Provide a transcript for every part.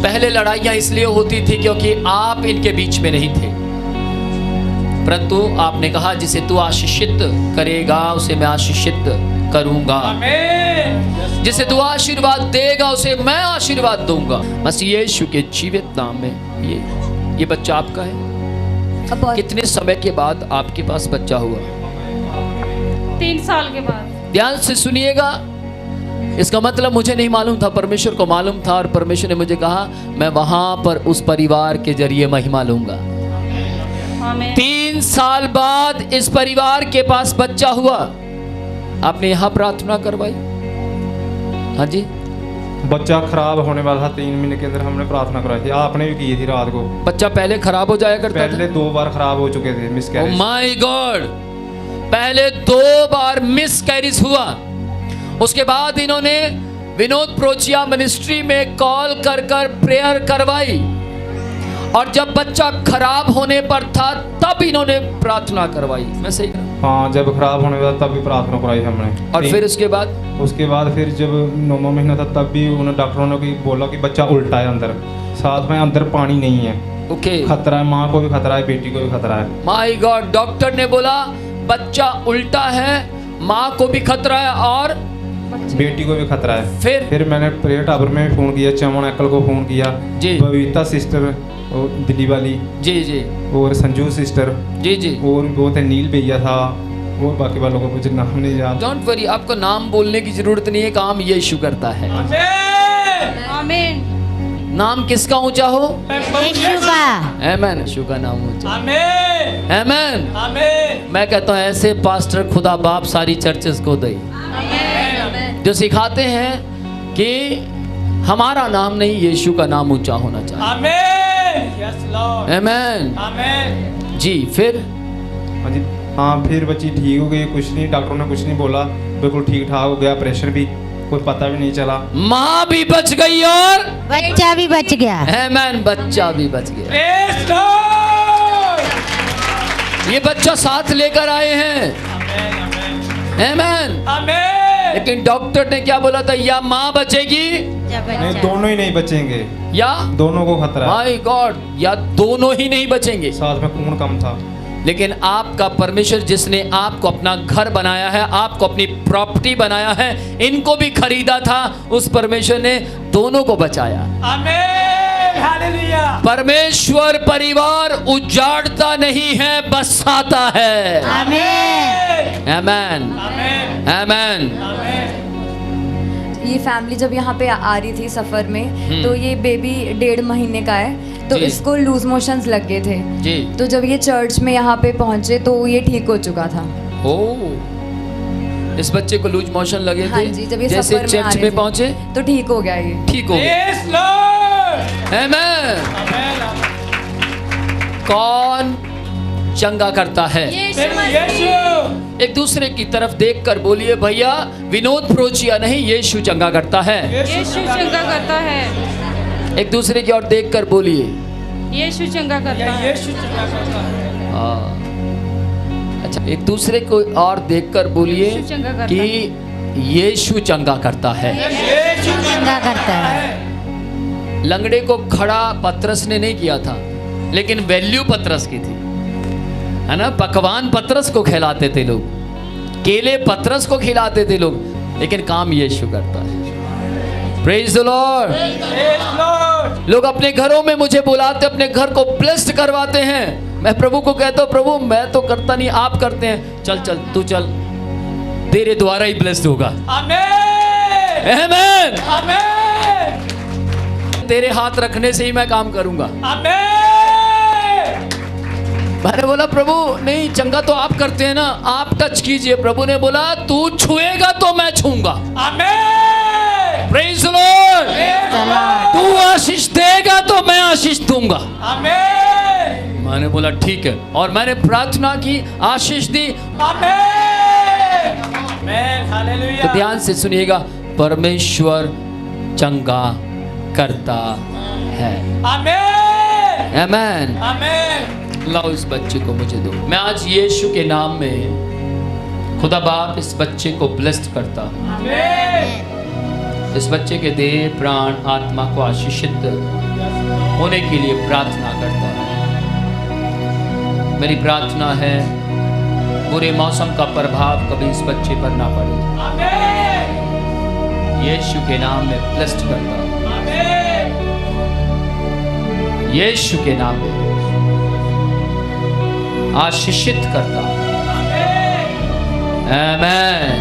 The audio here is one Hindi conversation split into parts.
पहले लड़ाइयां इसलिए होती थी क्योंकि आप इनके बीच में नहीं थे, परंतु आपने कहा जिसे तू आशीषित करेगा उसे मैं आशीषित करूंगा, जिसे तू आशीर्वाद देगा उसे मैं आशीर्वाद दूंगा। मसीह यीशु के जीवित नाम में ये बच्चा आपका है। कितने समय के बाद आपके पास बच्चा हुआ? 3 साल के बाद। ध्यान से सुनिएगा, इसका मतलब मुझे नहीं मालूम था, परमेश्वर को मालूम था, और परमेश्वर ने मुझे कहा मैं वहां पर उस परिवार के जरिए महिमा लूंगा। 3 साल बाद इस परिवार के पास बच्चा हुआ, आपने यहां प्रार्थना करवाई। हाँ जी, बच्चा खराब होने वाला था, 3 महीने के अंदर हमने प्रार्थना कराई थी, आपने भी की थी रात को। बच्चा पहले खराब हो जाया करता था? पहले 2 बार खराब हो चुके थे, मिसकैरेज। माय गॉड, पहले 2 बार मिसकैरेज हुआ। उसके बाद इन्होंने विनोद प्रोचिया मिनिस्ट्री में कॉल कर कर प्रेयर करवाई, और जब बच्चा खराब होने पर था तब इन्होंने प्रार्थना करवाई। मैं सही कह रहा हूं? हाँ, जब खराब होने वाला तब भी प्रार्थना कराई हमने। और फिर उसके बाद फिर जब 9वां महीना था तब भी उन्होंने डॉक्टरों ने बोला कि बच्चा उल्टा है अंदर, साथ में अंदर पानी नहीं है। ओके, खतरा है, माँ को भी खतरा है, बेटी को भी खतरा है। माय गॉड, डॉक्टर ने बोला बच्चा उल्टा है, माँ को भी खतरा है और बेटी को भी खतरा है। फिर मैंने प्रेयर टावर में फोन किया, चमन अंकल को फोन किया जी, बबीता सिस्टर दिल्ली वाली जी जी, और संजू सिस्टर जी जी, और वो थे नील भैया था, और बाकी वालों को मुझे नाम नहीं याद। डोंट वरी, आपको नाम बोलने की जरूरत नहीं है, काम यीशु करता है। आमीन। नाम किसका ऊंचा हो? यीशु का। आमीन। यीशु का नाम ऊंचा। आमीन। आमीन। आमीन। मैं कहता हूँ ऐसे पास्टर खुदा बाप सारी चर्चेस को दे, जो सिखाते हैं कि हमारा नाम नहीं यीशु का नाम ऊंचा होना चाहिए। आमीन। Yes Lord. आमीन। आमीन। जी, फिर हाँ जी, हाँ फिर बच्ची ठीक हो गई, कुछ नहीं, डॉक्टरों ने कुछ नहीं बोला, बिल्कुल ठीक ठाक हो गया, प्रेशर भी कोई पता भी नहीं चला, माँ भी बच गई और बच्चा भी बच गया। आमीन, बच्चा भी बच गया। Praise Lord. ये बच्चा साथ लेकर आए हैं। आमीन। आमीन। लेकिन डॉक्टर ने क्या बोला था? या माँ बचेगी नहीं, दोनों ही नहीं बचेंगे, या दोनों को खतरा है। माय गॉड, या दोनों ही नहीं बचेंगे। साथ में खून कम था। लेकिन आपका परमेश्वर जिसने आपको अपना घर बनाया है, आपको अपनी प्रॉपर्टी बनाया है, इनको भी खरीदा था, उस परमेश्वर ने दोनों को बचाया। आमीन। हालेलुया। परमेश्वर परिवार उजाड़ता नहीं है, बसाता है। आमीन। आमीन। आमीन। आमीन। ये फैमिली जब यहाँ पे आ रही थी सफ़र में, तो ये बेबी 1.5 महीने का है, तो जी। इसको लूज मोशंस लग गए थे जी। तो जब ये चर्च में यहाँ पे पहुँचे तो ये ठीक हो चुका था। इस बच्चे को लूज मोशन लगे हाँ थे, जी, जब ये जैसे सफ़र में आ चर्च रहे में थे, पहुंचे तो ठीक हो गया ये। ठीक हो गया। Yes Lord. आमीन। आमीन। कौन चंगा करता है? यीशु। एक दूसरे की तरफ देखकर बोलिए, भैया विनोद प्रोचिया नहीं, यीशु चंगा करता है। यीशु चंगा करता है। एक दूसरे की ओर देखकर बोलिए। यीशु चंगा करता है। यीशु चंगा करता है। हाँ, अच्छा, एक दूसरे को और देखकर बोलिए यीशु चंगा करता कि यीशु चंगा करता है। यीशु चंगा करता है। लंगड़े को खड़ा पतरस ने नहीं किया था, लेकिन वैल्यू पतरस की थी, है ना। पकवान पतरस को खिलाते थे लोग, केले पतरस को खिलाते थे लोग, लेकिन काम यीशु करता है। Praise the Lord. Praise Lord. लोग अपने घरों में मुझे बुलाते, अपने घर को ब्लेस्ड करवाते हैं। मैं प्रभु को कहता हूँ, प्रभु मैं तो करता नहीं, आप करते हैं, चल चल तू चल, तेरे द्वारा ही ब्लेस्ड होगा। आमीन। आमीन। आमीन। तेरे हाथ रखने से ही मैं काम करूंगा। आमीन। मैंने बोला प्रभु नहीं, चंगा तो आप करते हैं ना, आप टच कीजिए। प्रभु ने बोला तू छुएगा तो मैं छूंगा। आमीन। Praise the Lord. तू आशीष देगा तो मैं आशीष दूंगा। आमीन। मैंने बोला ठीक है, और मैंने प्रार्थना की, आशीष दी। आमीन। आमीन। हालेलुया। तो ध्यान से सुनिएगा, परमेश्वर चंगा करता है। आमीन। आमीन। आमीन। लाओ इस बच्चे को मुझे दो। मैं आज यीशु के नाम में खुदा बाप इस बच्चे को ब्लेस्ड करता हूं। आमीन। इस बच्चे के देह प्राण आत्मा को आशीषित होने के लिए प्रार्थना करता हूँ। मेरी प्रार्थना है बुरे मौसम का प्रभाव कभी इस बच्चे पर ना पड़े। यीशु के नाम में ब्लेस्ड करता हूँ, यीशु के नाम में आशीषित करता हूँ। आमीन।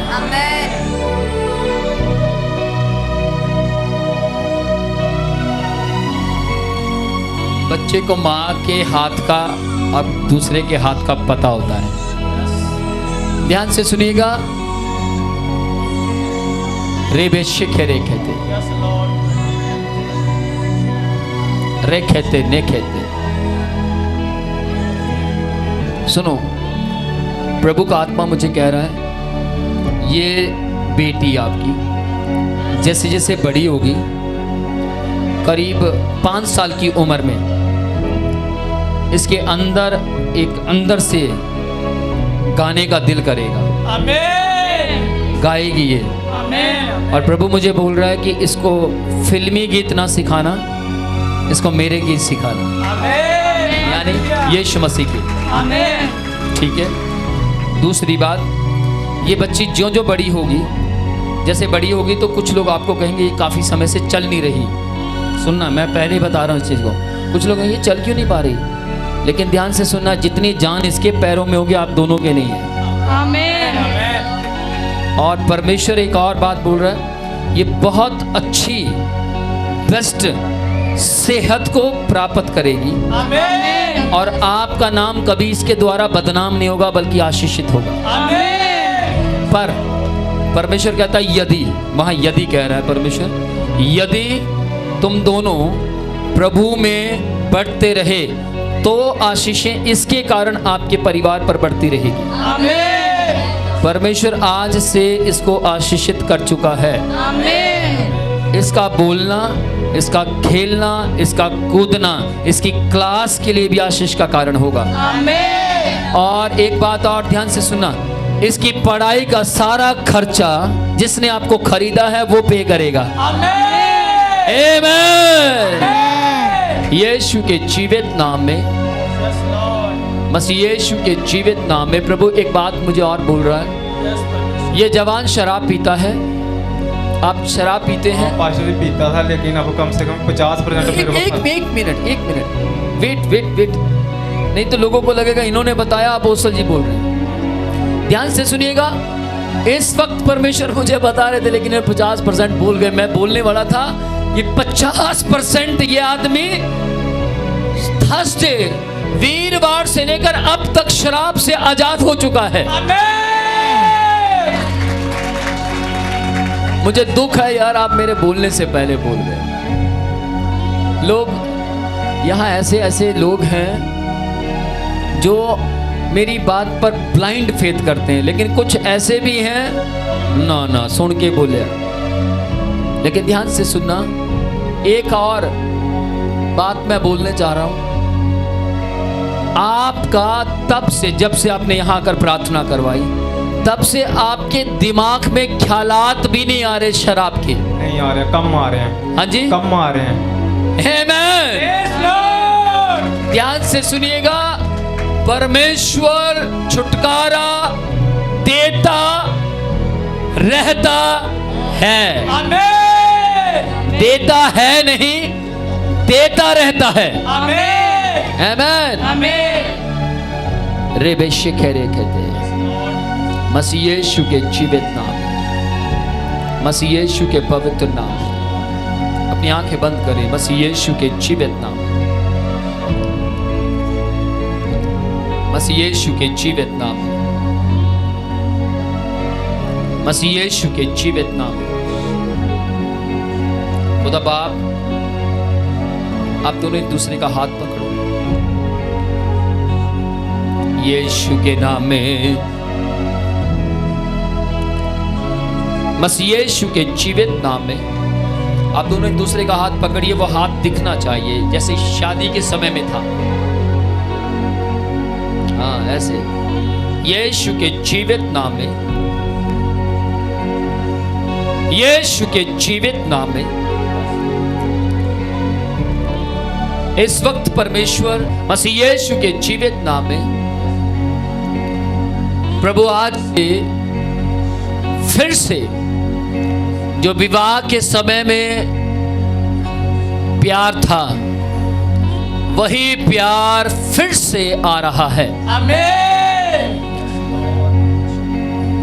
बच्चे को माँ के हाथ का और दूसरे के हाथ का पता होता है। ध्यान से सुनिएगा। रेबेशे खेरे खेते रे खेते ने खेते। सुनो, प्रभु का आत्मा मुझे कह रहा है ये बेटी आपकी जैसे जैसे बड़ी होगी, करीब 5 साल की उम्र में इसके अंदर अंदर से गाने का दिल करेगा। आमीन। गाएगी ये। आमीन। और प्रभु मुझे बोल रहा है कि इसको फिल्मी गीत ना सिखाना, इसको मेरे गीत सिखाना। आमीन। यानी यीशु मसीह की। आमीन। ठीक है। दूसरी बात, ये बच्ची ज्यों ज्यों बड़ी होगी, जैसे बड़ी होगी तो कुछ लोग आपको कहेंगे ये काफ़ी समय से चल नहीं रही। सुनना, मैं पहले ही बता रहा हूँ इस चीज़ को। कुछ लोग कहेंगे चल क्यों नहीं पा रही, लेकिन ध्यान से सुनना, जितनी जान इसके पैरों में होगी आप दोनों के नहीं है। आमीन। और परमेश्वर एक और बात बोल रहा है, ये बहुत अच्छी बेस्ट सेहत को प्राप्त करेगी। आमीन। और आपका नाम कभी इसके द्वारा बदनाम नहीं होगा बल्कि आशीषित होगा। आमीन। पर परमेश्वर कहता है यदि, वहां यदि कह रहा है परमेश्वर, यदि तुम दोनों प्रभु में बढ़ते रहे तो आशीषें इसके कारण आपके परिवार पर बढ़ती रहेगी। आमीन। परमेश्वर आज से इसको आशीषित कर चुका है। आमीन। इसका बोलना, इसका खेलना, इसका कूदना इसकी क्लास के लिए भी आशीष का कारण होगा। आमीन। और एक बात और ध्यान से सुनना, इसकी पढ़ाई का सारा खर्चा जिसने आपको खरीदा है वो पे करेगा। आमीन। आमीन। यीशु के जीवित नाम में, मसीह यीशु के जीवित नाम में। प्रभु एक बात मुझे और बोल रहा है, ये जवान शराब पीता है। आप शराब पीते हैं? पास्टर जी पीता था, लेकिन अब कम से कम 50% एक मिनट वेट। नहीं तो लोगों को लगेगा इन्होंने बताया, अपोस्तल जी बोल रहे हैं। ध्यान से सुनिएगा। इस वक्त परमेश्वर मुझे बता रहे थे, लेकिन 50% बोल गए। मैं बोलने वाला था कि 50% ये आदमी थर्सडे वीरवार से लेकर अब तक शराब से आजाद हो चुका है। मुझे दुख है यार, आप मेरे बोलने से पहले बोल गए। लोग यहाँ ऐसे लोग हैं जो मेरी बात पर ब्लाइंड फेथ करते हैं, लेकिन कुछ ऐसे भी हैं ना सुन के बोले। लेकिन ध्यान से सुनना, एक और बात मैं बोलने चाह रहा हूं। आपका तब से, जब से आपने यहां आकर प्रार्थना करवाई, तब से आपके दिमाग में ख्यालात भी नहीं आ रहे शराब के। नहीं आ रहे, कम आ रहे हैं। हाँ जी, कम आ रहे हैं। आमीन। ध्यान से सुनिएगा, परमेश्वर छुटकारा देता रहता है। आमीन। देता है नहीं, देता रहता है। आमीन। आमीन। आमीन। रेबेशे खेरे कहते हैं। मसीह यीशु के जीवित नाम, मसीह यीशु के पवित्र नाम, अपनी आंखें बंद करें। मसीह यीशु के जीवित नाम, मसीह यीशु के जीवित नाम, मसीह यीशु के जीवित नाम। खुदा बाप, आप दोनों एक दूसरे का हाथ पकड़ो। यीशु के नाम में, मसीह यीशु के जीवित नाम में आप दोनों एक दूसरे का हाथ पकड़िए। वो हाथ दिखना चाहिए जैसे शादी के समय में था। हाँ, ऐसे। यीशु के जीवित नाम में, यीशु के जीवित नाम में इस वक्त परमेश्वर मसीह यीशु के जीवित नाम में प्रभु आज से फिर से जो विवाह के समय में प्यार था वही प्यार फिर से आ रहा है। आमीन।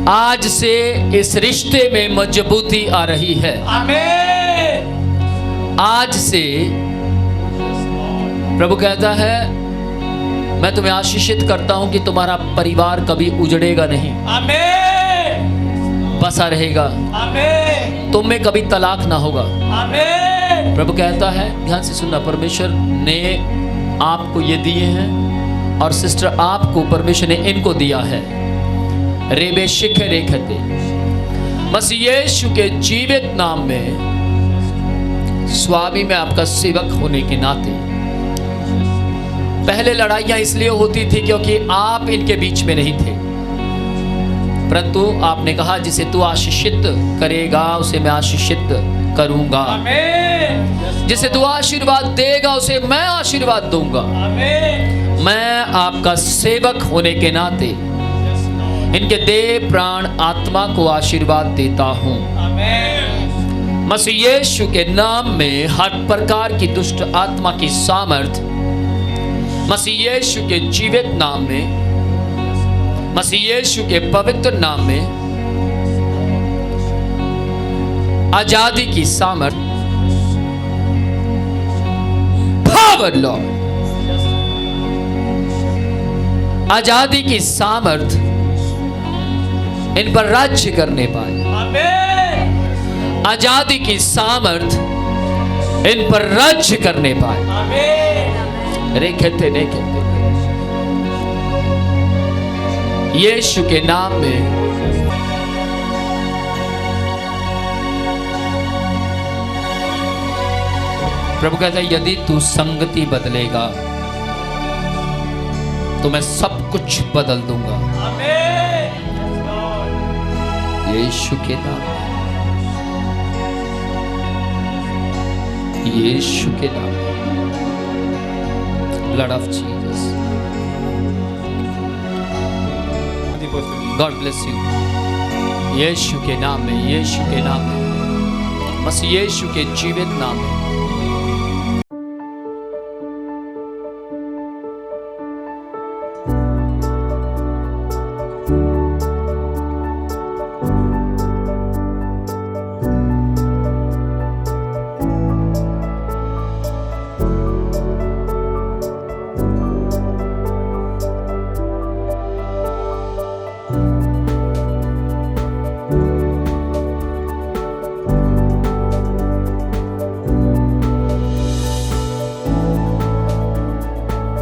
आज से इस रिश्ते में मजबूती आ रही है। आमीन। आज से प्रभु कहता है मैं तुम्हें आशीषित करता हूं कि तुम्हारा परिवार कभी उजड़ेगा नहीं, आमीन। बसा रहेगा, आमीन। तुम में कभी तलाक ना होगा। आमीन। प्रभु कहता है, ध्यान से सुनना, परमेश्वर ने आपको ये दिए हैं और सिस्टर आपको परमेश्वर ने इनको दिया है। रेबे शिखे रेखते मसीह यीशु के जीवित नाम में स्वामी में आपका सेवक होने के नाते पहले लड़ाइयां इसलिए होती थी क्योंकि आप इनके बीच में नहीं थे, परंतु आपने कहा जिसे तू आशीषित करेगा उसे मैं आशीषित करूंगा। आमीन। जिसे तू आशीर्वाद देगा उसे मैं आशीर्वाद दूंगा। आमीन। मैं आपका सेवक होने के नाते इनके देह प्राण आत्मा को आशीर्वाद देता हूं। आमीन। मसीह यीशु के नाम में हर प्रकार की दुष्ट आत्मा की सामर्थ मसीह यीशु के जीवित नाम में, मसीह यीशु के पवित्र नाम में आजादी की सामर्थ, पावर लॉर्ड, आजादी की सामर्थ इन पर राज्य करने पाए। आमीन। आजादी की सामर्थ इन पर राज्य करने पाए। आमीन। रेखते रेखते यीशु के नाम में प्रभु कहता है यदि तू संगति बदलेगा तो मैं सब कुछ बदल दूंगा। आमीन। यीशु के नाम में, यीशु के नाम में, blood of Jesus, God bless you. Yeshu के नाम में, यीशु के नाम में, बस यीशु के जीवित नाम में